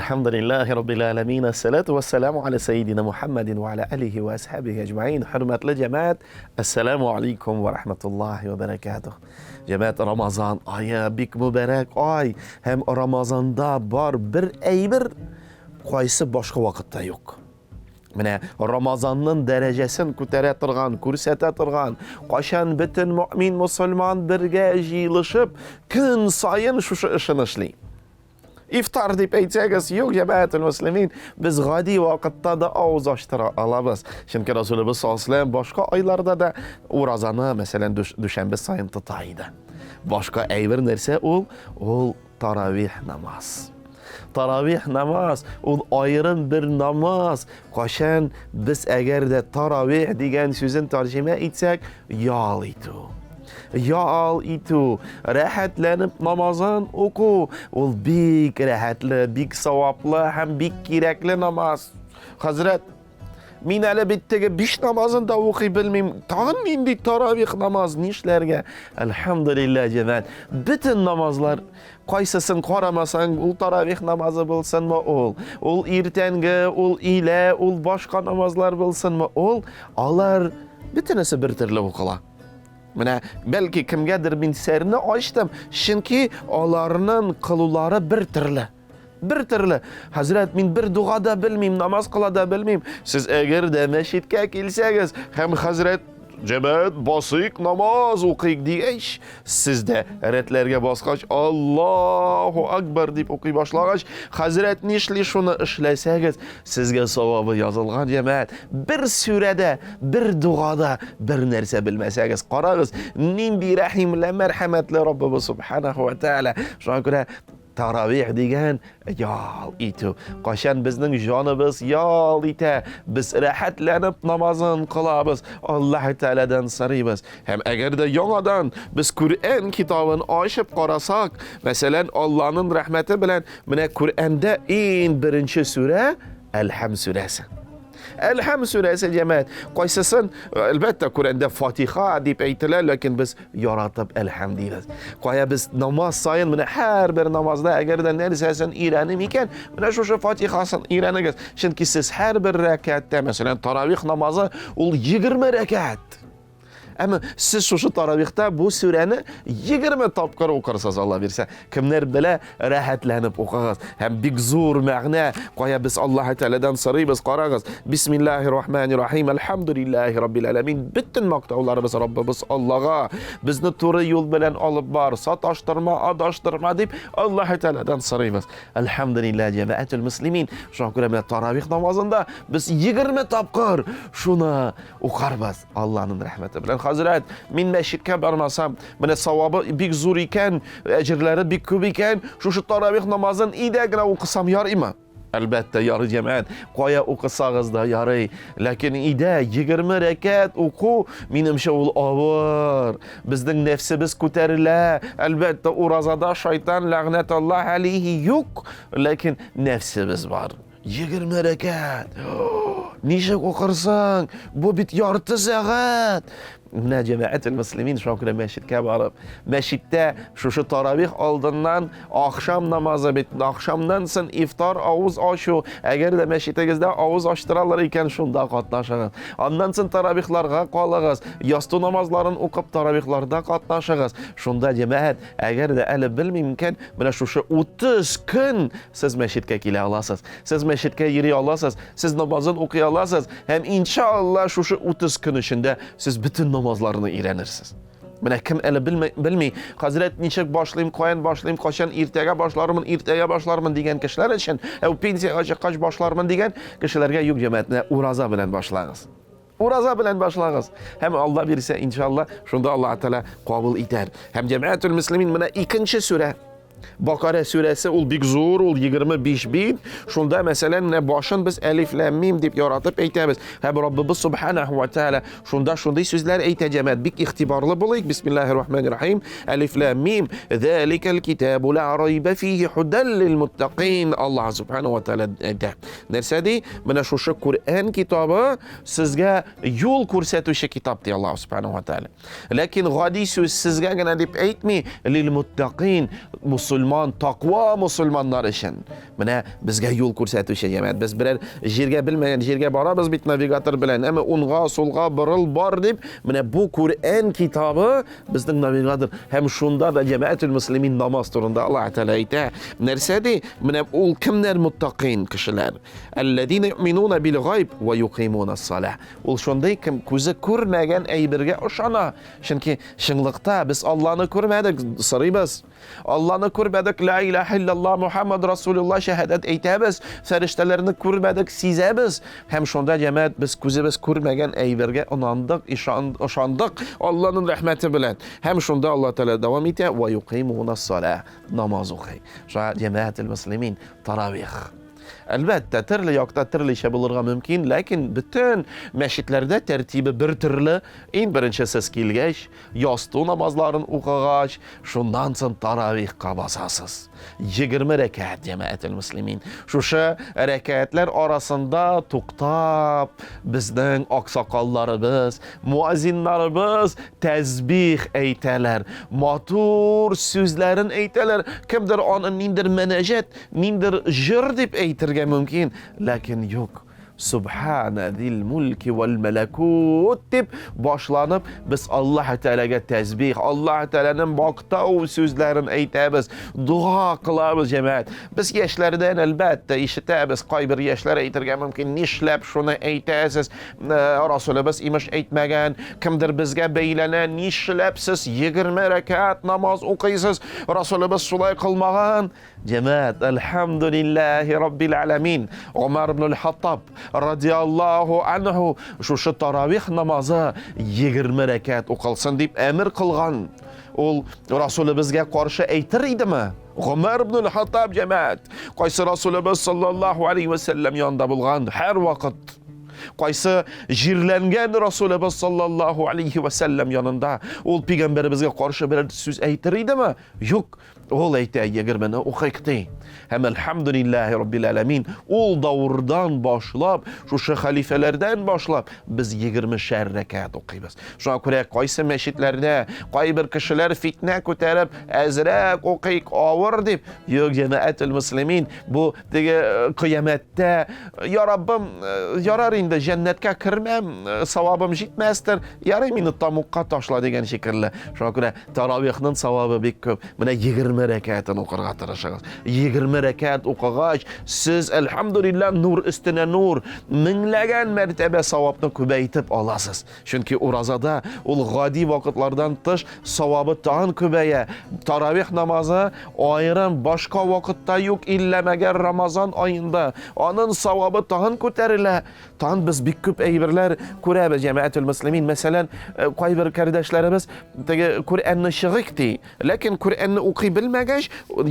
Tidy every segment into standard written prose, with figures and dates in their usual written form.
الحمد لله رب العالمين الصلاة والسلام على سيدنا محمد وعلى آله وأصحابه أجمعين. حرمة الجماعة السلام عليكم ورحمة الله وبركاته. جماعة رمضان آيا بك مبارك آي هم رمضان دا بار bir bir qaysı başka vakitte yok. Mine Ramazan'ın derecesini ko'tara turgan, ko'rsata turgan, qachon bütün mümin musulmon birga yig'ilishib kun sayin shu ishni ishlaydi. İftar deb aytsangiz, yo'q jamaatul muslimin, biz g'odiy vaqtda da og'iz ochtira olamiz. Chunki Rasululloh sollallohu alayhi vasallam boshqa oylarda da ro'zani, masalan, dushanba sayin tutaydi. Boshqa bir narsa ul taravih namoz. Taravih namoz ul ayrim bir namoz. Qachon biz agarda taravih degan so'zni tarjima etsak, yo'laydi. Ya'al itu, rahatlanib namozan o'qu. Ul bek rahatli, bek savobli, ham bek kerakli namoz. Hazrat, men hali bittaga 5 namozini da o'qiy bilmayman. Tag'in mendek tarovih namoz nishlarga. Alhamdulillah jamoat. Bütün namozlar qaysisini qaramasang, ul tarovih namozi bo'lsinmi, ul ertangi, ul ila, ul boshqa namozlar bo'lsinmi, ular bitinasi bir turli o'qiladi. Mana belki kimgadir men sirni ochdim, chunki ularning qiluvlari bir turli. Bir turli. Hazrat, men bir duoda bilmayman, namoz qilada bilmayman. Siz agarda masjidga kelsangiz, ham Hazrat jamoat bosiq namoz o'qiyik deyish, sizda ratlarga bosqach Allohu akbar deb o'qiy boshlagach, Hazrat nishli shuni ishlasangiz, sizga savobi yozilgan jamoat. Bir surada, bir duoda bir narsa bilmasangiz, qarag'iz, nindi rahimli marhamatli Robbimiz subhanahu va taala. Shunga ko'ra taravih degan yol itu. Qachon bizning jonimiz yol ita, biz rahatlanib namozini qilamiz, Alloh taoladan so'raymiz. Ham agarda yangadan biz Qur'on kitobini ochib qarasak, masalan, Allohning rahmati bilan mana Qur'onda eng birinchi sura Al-Ham surasi. Al-Ham surasi jamoat. Qaysisin albatta Qur'onda Fotiha deb aytilar, lekin biz yoratib Al-Ham deymiz. Qo'ya biz namoz sayin mana har bir namozda agarda narsasini o'rganib ekan, mana shu Fotihasini o'rganingiz. Chunki siz har bir rakatda, masalan, tarovih namozi ul 20 rakat. Ama siz şu taravihda bu surani 20 topqir o'qirsiz, Alloh bersa. Kimlar bila rahatlanib o'qig'iz. Ham big zo'r ma'na. Qo'ya biz Alloh taoladan so'raymiz, qarag'iz. Bismillahirrohmanirrohim. Alhamdulillahi robbil alamin. Bütün maqtovlarimiz Robbimiz Allohga bizni to'g'ri yo'l bilan olib bor, sataştırma, adashtirma deb Alloh taoladan so'raymiz. Alhamdulillah jamaatul muslimin. Shunga ko'ra taravih namozida biz 20 topqir shuni o'qarmiz Allohning rahmati bilan. Hazrat, men masjidga bormasam, mana savobi bek zo'r ekan, ajrlari bek ko'p ekan, shu taravih namozini idagina o'qisam yoraymi? Albatta yo'q jamoat. Qo'ya o'qisangiz-da yo'ray, lekin ida 20 rakat o'qu menimcha ul og'ir. Bizning nafsimiz ko'tarila. Albatta u rozada shayton la'natulloh alayhi yo'q, lekin nafsimiz bor. 20 rakat. Necha o'qirsang, bu bit yorti soat. Mana jamaatul muslimin shokira masjidga borib, masjidda shu taravih oldindan oqshom namozi bitdi. Oqshomdan so'ng iftor og'iz ochu. Agarda masjidingizda og'iz ochtirarlar ekan, shunda qatnashingiz. Ondan so'ng taravihlarga qoling'iz. Yostu namozlarini o'qib taravihlarda qatnashingiz. Shunda jamoat, agarda hali bilmayman, mana shu 30 kun siz masjidga kela olasiz. Siz masjidga yura olasiz. Siz namozni o'qiy olasiz. Ham inshaalloh shu 30 kun ichida siz bütün namozlarni o'rganirsiz. Mana kim hali bilmay, Hazrat nechak boshlayman, qachon ertaga boshlarman degan kishilar uchun, pensiyaga chiqqach boshlarman degan kishilarga yo'q jamoatni ro'za bilan boshlag'iz. Ro'za bilan boshlag'iz. Ham Alloh bersa inshaalloh shunda Alloh taolo qabul etar. Ham jamaatul muslimin mana ikkinchi sura Baqara surasi ul bek zo'r, ul 25 bit. Shunda masalan boshini biz alif lam mim deb yoritib aytamiz. Ham Robbimiz subhanahu va taala shunda shunday so'zlar aytadi. Bek ixtiborli bo'laylik. Bismillahirrohmanirrohim. Alif lam mim. Zalikal kitabu la rayba fihi hudan lil muttaqin. Alloh subhanahu va taala aytadi. Narsadi, mana shu Qur'on kitobi sizga yo'l ko'rsatuvchi kitob deydi Alloh subhanahu va taala. Lekin g'odiy so'z sizga gina deb aytmay, lil muttaqin musulmon, taqvo musulmonlar uchun. Mana bizga yo'l ko'rsatuvchi jamoat. Biz biror yerga bilmagan yerga boramiz bit navigator bilan, ama o'ng'a, so'lg'a buril bor deb, mana bu Qur'on kitobi bizning navigator. Ham shunda da jamoatul muslimin namoz turida Alloh taolo aytadi. Narsada mana ul kimlar muttaqin kishilar. Allazina yu'minuna bil g'ayb va yuqimuna as-salah. Ul shunday kim ko'zi ko'rmagan aybirga o'shana. Chunki shingliqda biz Allohni ko'rmadik, sirimiz. Allohni ko'rmadik, la ilaha illalloh Muhammad rasululloh shahodat aytamiz. Farishtalarni ko'rmadik, sezamiz. Ham shunda jamoat biz ko'zimiz ko'rmagan aybirga inondik, ishondik Allohning rahmati bilan. Ham shunda Alloh taolo davom etadi va yuqimuna as-salah. Namoz o'qiy. Shu jamoatul muslimin taravih. Albatta turli yoqda turlicha bo'lirga mumkin, lekin butun masjidlarda tartibi bir turli. Eng birinchi siz kelgach, yostuv namozlarini o'qigach, shundan so'ng taravihga bosasiz. 20 rakat jamoatul muslimin. Shu rakatlar orasida to'xtab bizning oqsoqollarimiz, muazzinlarimiz tasbih aytalar, motor so'zlarini aytalar. Kimdir nindir manajat, nindir jir deb aytirga mumkin, lekin yo'q. Subhana zil mulki val malakut deb boshlanib biz Alloh taolaga tasbih, Alloh taolaning maqtov so'zlarini aytamiz, duo qilamiz jamoat. Biz yoshlardan albatta eshitamiz, qay bir yoshlar aytirgan mumkin, nishlab shuni aytasiz, Rasulimiz imish aytmagan, kimdir bizga beylana, nishlab siz 20 rakat namoz o'qiysiz, Rasulimiz shunday qilmagan. Jamoat, alhamdulillahi robbil alamin. Umar ibn al-Hattab radiyallohu anhu shu taravih namozi 20 rakat o'qilsin deb amr qilgan. Ul Rasulibizga qarshi aytir edimi? Umar ibn al-Hattab jamoat, qaysi Rasulimiz sallallohu alayhi va sallam yonida bo'lgan har vaqt, qaysi jirlangan Rasulimiz sallallohu alayhi va sallam yonida ul payg'ambarimizga qarshi bir so'z aytir edimi? Yo'q. Ol aytay 20 o'qiydi. Ham alhamdulillahi robbil alamin. Ol davrdan boshlab, shu xalifalardan boshlab biz 20 rakat o'qiymiz. Shuna ko'ra qaysi masjidlarda qay bir kishilar fitna ko'tarib azraq o'qiyq avr deb, yo'q jamoatul muslimin, bu qiyomatda ya Rabbim yarar endi jannatga kirmam, savobim yetmasdir, yarim meni tamuqqa tashla degan shekilli. Shuna ko'ra tarovihning savobi bek ko'p. Mana 20 rakatini o'qirga tirishasiz. 20 rakat o'qigach, siz alhamdulillah nur ustuna nur minglagan martaba savobni ko'paytib olasiz. Chunki ro'zada ul g'odiy vaqtlardan tish savobi tan ko'paya. Taravih namozi ayrim boshqa vaqtda yo'q, illamagan Ramazon oyida onun savobi tan ko'tarila. Tan biz bek ko'p aybirlar ko'ramiz jamoatul muslimin. Masalan, qay bir qardoshlarimiz Qur'onni shig'ikdi, lekin Qur'onni o'qiy bilmagach,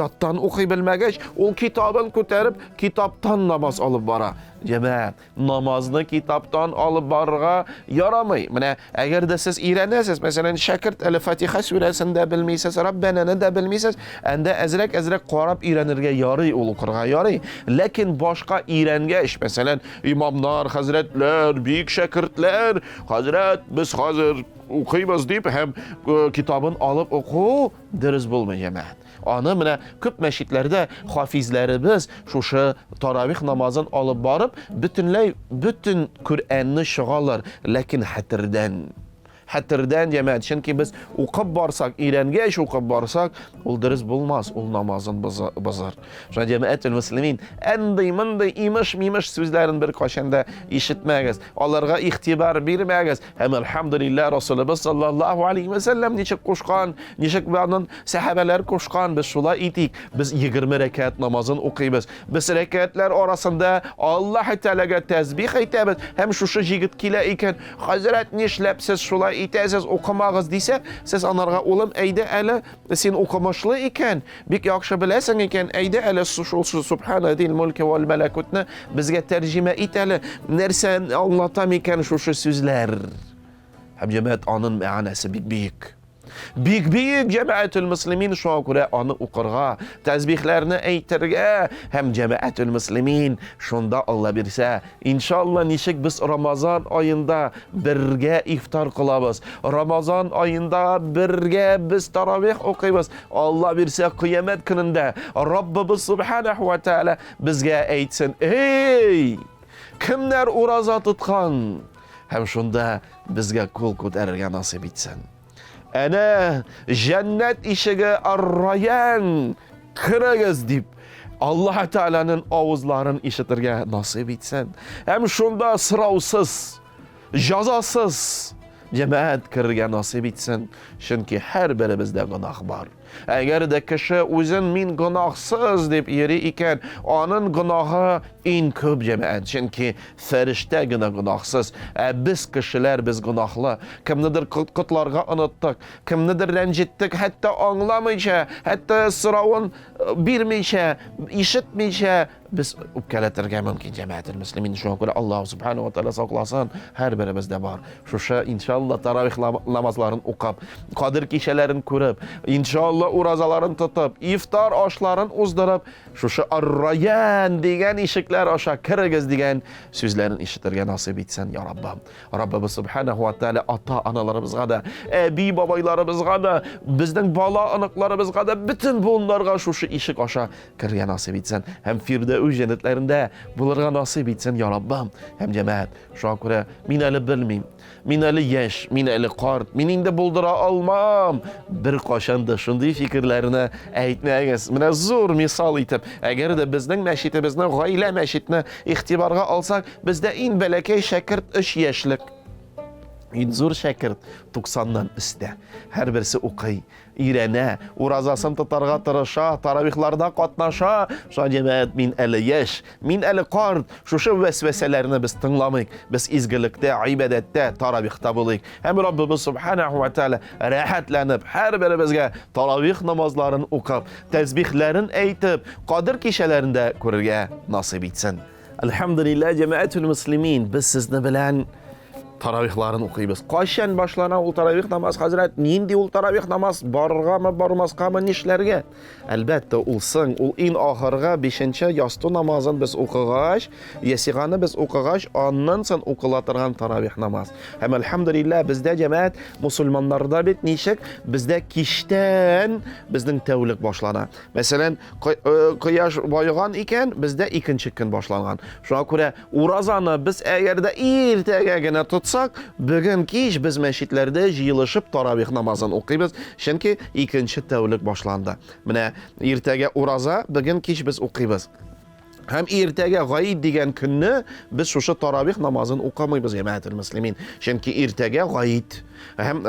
yotdan o'qiy bilmagach, u kitobini ko'tarib, kitobdan namoz olib bora. Jamoat, namozni kitobdan olib borga yaramay. Mana agarda siz o'rganasiz, masalan, shakirt al-Fatiha surasini bilmaysiz, Robbanani da bilmaysiz, anda azrak qarab o'rganirga yoray, o'qirga yoray. Lekin boshqa o'rangach, masalan, imomlar, hazratlar, buyuk shakirtlar, hazrat biz hozir o'qiymiz deb ham kitobini olib o'qu dars bo'lmaydi. Ana mana ko'p masjidlarda hafizlarimiz shu taravih namozini olib borib, butun Qur'onni shig'ollar, lekin xatirdan jamoat, chunki biz o'qib borsak, o'rangach o'qib borsak, ul dars bo'lmas, ul namozini buzar. Shuna jamoatul muslimin anday imish so'zlarini bir qashanda eshitmagiz, ularga ig'tibor bermagiz. Ham alhamdulillah Rasululloh sallallohu alayhi va sallam nechik qo'shgan, nechik bilan sahabalar qo'shgan, biz shular etik. Biz 20 rakat namozini o'qiymiz. Biz rakatlar orasida Alloh taolaga tasbih aytamiz. Ham shu yigit kela ekan, hazrat nishlabsiz shular aytasiz, o'qimag'iz desa, siz onlarga o'lim ayda ali sen o'qimishli ekan, bek yaxshi bilasan ekan, ayda ali subhanadil mulki val malakutni bizga tarjima etali, narsani anglatam ekan shu so'zlar. Ham jamoat onun ma'nosi bek. Büyük cemaatül muslimin şuna göre onu okurga, tezbihlerini eytirge, hem cemaatül muslimin şunda Allah birse, inşallah nişik biz Ramazan ayında birge iftar kılabız. Ramazan ayında birge biz taravih okuyabız. Allah birse kıyamet gününde Rabbimiz Subhanahu ve Teala bizge eytsin. Ey! Kimler uraza tutkan? Hem şunda bizge kul ko'tarishga nasip etsin. Ana cennet işige arrayan kıragız deyip Allah Teala'nın ağızların işitirge nasip etsin. Hem şunda sıravsız, cazasız cemaat kirga nasip etsin. Çünkü her birimizde günah var. Eğer de kişi özün min günahsız deyip yeri iken onun günahı en köp cemaat. Çünkü ferişte günahsız. Biz kişiler biz günahlı. Kimnidir kutlarga unuttuk. Kimnidir rencittik. Hatta anlamayca, hatta sıravın bilmeyce, işitmeyce biz öpkeletirge mümkün cemaat-ül muslimin. Şuna göre Allah Subhanahu ve Teala saklasın. Her birimizde var. Şuşa inşallah taravih namazlarını okuyup, Kadir kişilerini görüp, inşallah urazaların tutup, iftar aşların uzdırıp, şuşa arrayan degen işikler aşağı kırgız degen sözlerin işitirge nasip etsin ya Rabbim. Rabbimiz Subhanahu ve Teala ata analarımızga da, abi babaylarımızga da, bizden bala anıklarımızga da, bütün bunlarga şuşa işik aşağı kırge nasip etsin. Hem Firdevs cennetlerinde bulurga nasip etsin ya Rabbim. Hem cemaat şuna göre min eli bilmeyim, min eli yaş, min eli kart, minin de buldura almam. Bir qaşanda şunday fikirlerini aytmaysiz. Mana zo'r misol etib, agar de bizning mashitimizni, g'oila mashitni ixtiborga olsak, bizda eng balakay shakird 3 yoshlik, eng zo'r shakird 90dan üstte. Her birisi o'qiy, irene, urazasını tutarga tırışa, taravihlarda qatnaşa, şu cemaat min eli yaş, min eli qard, şu vesveselerini biz tınlamayık, biz izgilikte, ibadette, taravihta bulayık. Hem Rabbimiz Subhanahu ve Teala rahatlanıp, her birimizge taravih namazlarını okuyup, tezbihlerini eytip, Kadir kişilerinde görürge nasip etsin. Elhamdülillah cemaatül muslimin, biz sizni bilen taravihlarını okuyubuz. Qaşan başlana ul taravih namaz hazret, nindi ul taravih namaz barga mı barmazga mı nişlerge? Elbette ulsın, ul in ahırga 5-ci yastı namazın biz okuğaş, yesiğanı biz okuğaş, ondan son okulatırgan taravih namaz. Hem elhamdülillah bizde cemaat musulmanlarda bit nişik, bizde kişten bizden tevlik başlana. Mesela kıyaş bayıgan iken bizde ikinci gün başlangan. Şuna göre urazanı biz eğer de irtegegine tutsak, bugün kiş biz meşitlerde jiyilişip taravih namazını okuyubuz. Çünkü ikinci tevlik başlandı. Mine irtege uraza, bugün kiş biz okuyubuz. Hem irtege gayid degen günni biz şu taravih namazını okumayız cemaat-ül muslimin. Çünkü irtege gayid. Hem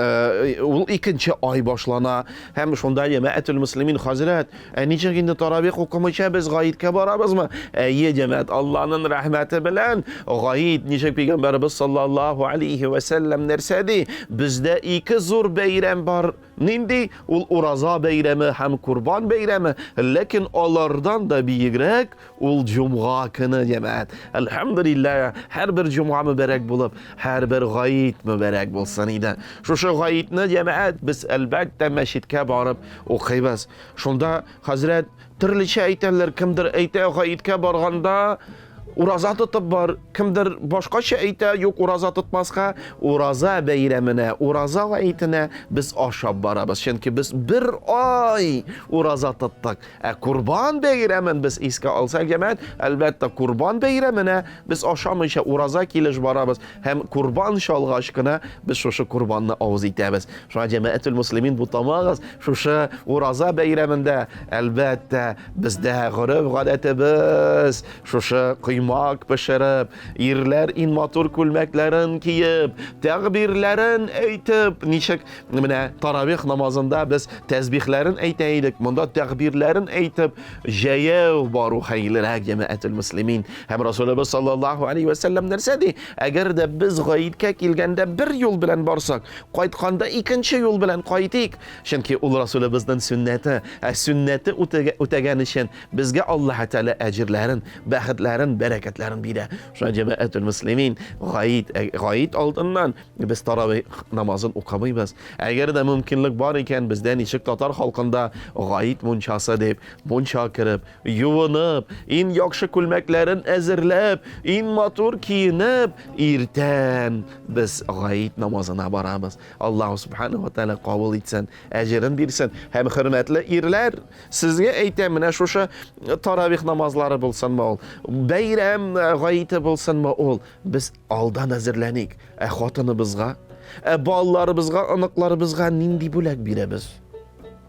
ikinci ay başlana, hem şunda cemaat-ül muslimin hazret, nice günde taravih okumayca biz gayidke barabız mı? Ey cemaat, Allah'ın rahmeti bilen gayid, nice Peygamberimiz sallallahu aleyhi ve sellem nersedi, bizde iki zor beyrem var. Nindi? Ul uraza beyremi hem kurban beyremi. Lakin onlardan da büyükrek ul cuma günü cemaat. Elhamdülillah her bir cuma mübarek bulup, her bir gayid mübarek bulsun idi. Şu gayidni cemaat biz elbette meşitke barıp okuyubuz. Şunda hazret türlüçe aytarlar, kimdir ayta gayidke barganda uraza tutup var, kimdir başka şey ayta yok uraza tutmazka, uraza beyremine, uraza gayetine biz aşağı barabız. Çünkü biz bir ay uraza tuttuk. Kurban beyremin biz iske alsak cemaat, elbette kurban beyremine biz aşamayışa uraza kiliş barabız. Hem kurban şalgaşkına biz şu kurbanını ağız itemiz. Şu cemaatül muslimin bu tamağız. Şu uraza beyreminde elbette bizde gırıv gadetimiz. Şu kıymak pişirip, yerler inmatur külmeklerin kiyip, tekbirlerin eytip, nişek taravih namazında biz tezbihlerin eyteydik, bunda tekbirlerin eytip, jeyev baru haylirak cemaatül muslimin. Hem Resulullah sallallahu aleyhi ve sellem dersedi, eğer de biz gayidke kilgende bir yol bilen barsak, qaytqanda ikinci yol bilen qaytik. Çünkü ul Resulullah'ın sünneti, sünneti ötegen için bizge Allah Teala ecirlerin, bəxtlerin, bereketlerini bire. Şu an cemaatül müslimin gayet altından biz taravih namazın okumayız. Eğer de mümkünlük var iken bizden işik Tatar halkında gayet munçası deyip, munça kirip, yuvinip, in yakşı külmeklerin ezirlep, in matur kiyinip, irten biz gayet namazına barabız. Allah subhanahu wa ta'ala kabul etsin, ecrin birsin. Hem hürmetli irler, sizge eytemine şuşa taravih namazları bulsun mu ol, beyrem gayeti bulsun mu ol, biz aldan hazırlanik, xotınımızga, ballarımızga, anıklarımızga nindi bulak biremiz.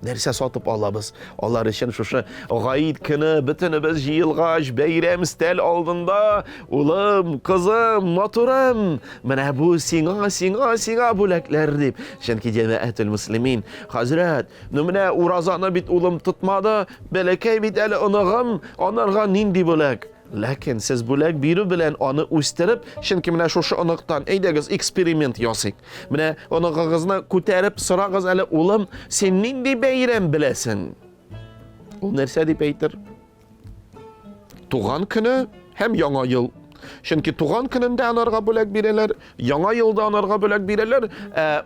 Nerse satıp alabız. Onlar için şu gayet kını bütünümüz yılgaç beyrem stel aldığında ulum, kızım, maturum mene bu singa bulaklar deyip. Çünkü cemaatül müslimin Hazret nümene urazana bit ulum tutmadı belekey bit eli onağım onarga nindi bulak. Lakin siz bulak biri bilen onu üstirip, çünkü mene şu anıqtan eydegiz eksperiment yasik. Mene anıqığızına kuterip sırağız ele ulum, sen nindi beyrem bilesin. O nerse deyip eytir? Tuğan günü hem yana yıl. Çünkü tuğan gününde anarga bulak bireler, yana yılda anarga bulak bireler,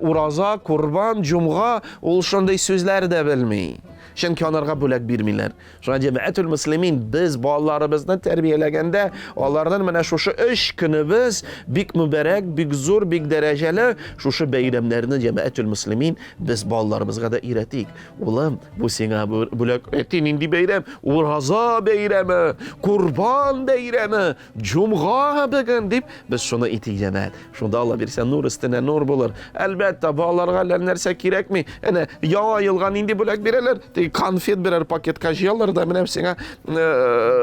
uraza, kurban, cumğa, ol şunday sözler de bilmeyi. Çünkü onlarga bulak birmiler. Şu an cemaatül müslimin biz bağlarımızdan terbiyelegende onlardan mene şu iş günü biz bik mübarek, bik zor, bik dereceli şu beyramlarını cemaatül müslimin biz bağlarımızga da iretik. Ulan bu sana bulak etin indi beyram, uraza beyramı, kurban beyramı, cumğa bugün deyip biz şunu itik cemaat. Şunda Allah birsen nur üstüne nur bulur. Elbette bağlarga nerse kirek mi? Yani ya yılgan indi bulak bireler konfet birer paket kajiyalar da mene hepsine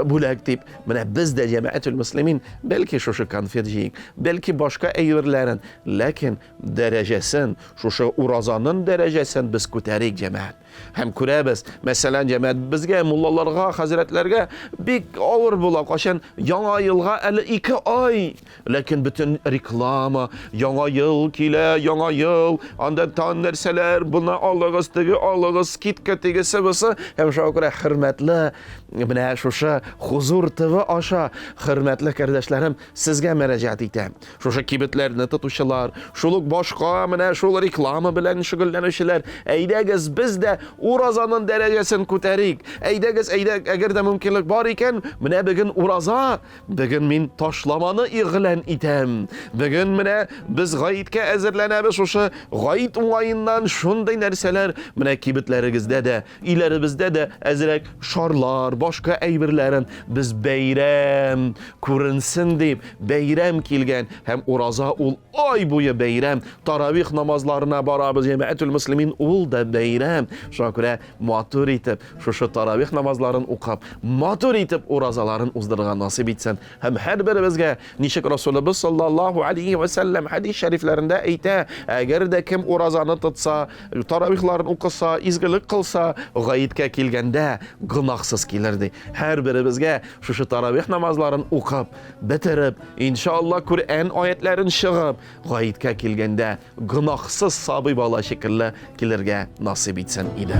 bulak deyip. Mene biz de cemaatül müslimin belki şu konfet jiyik, belki başka eğirlerin, lakin derecesin, şu urazanın derecesin biz kuterik cemaat. Hem kurabız. Mesela cemaat bizge, mullalarga, hazretlerge bik ağır bulak. Aşan yana yılga 52 ay. Lakin bütün reklama, yana yıl kile, yana yıl, andan tan nerseler, buna alığız tigi, alığız kitka tigi sıvısı. Hem şakura hürmetli, bine şu huzur tıvı aşa, hürmetli kardeşlerim, sizge müracaat etem. Şu kibitlerini tutuşular, şuluk başka, mine şul reklama bilen şugullanışlar. Eydegiz biz de urazanın derecesini kuterik. Eydegiz eğer de mümkünlük var iken mine bugün uraza, bugün min taşlamanı iğlen item. Bugün mine biz gayetke ezirlenemiz şu gayet ulayından şunday nerseler mine kibitlerimizde de ilerimizde de ezirek şarlar, başka eybirlerin biz beyrem kurunsun deyip beyrem kilgen hem uraza ol ay boyu beyrem taravih namazlarına beraber cemaatül müslimin ol da beyrem şakure matur etip şu taravih namazların okap matur etip urazaların uzdırgan nasip etsin. Hem her birimizge nişik Resulullah sallallahu aleyhi ve sellem hadis şeriflerinde eyte eğer de kim urazanı tutsa taravihlerini okusa izgilik kılsa gayetke kilgende gınaksız kilirdi. Her birimizge şu taravih namazların okap bitirip inşallah Kur'an ayetlerin şığıp gayetke kilgende gınaksız sabı bala şekilde kilirge nasip etsin idi.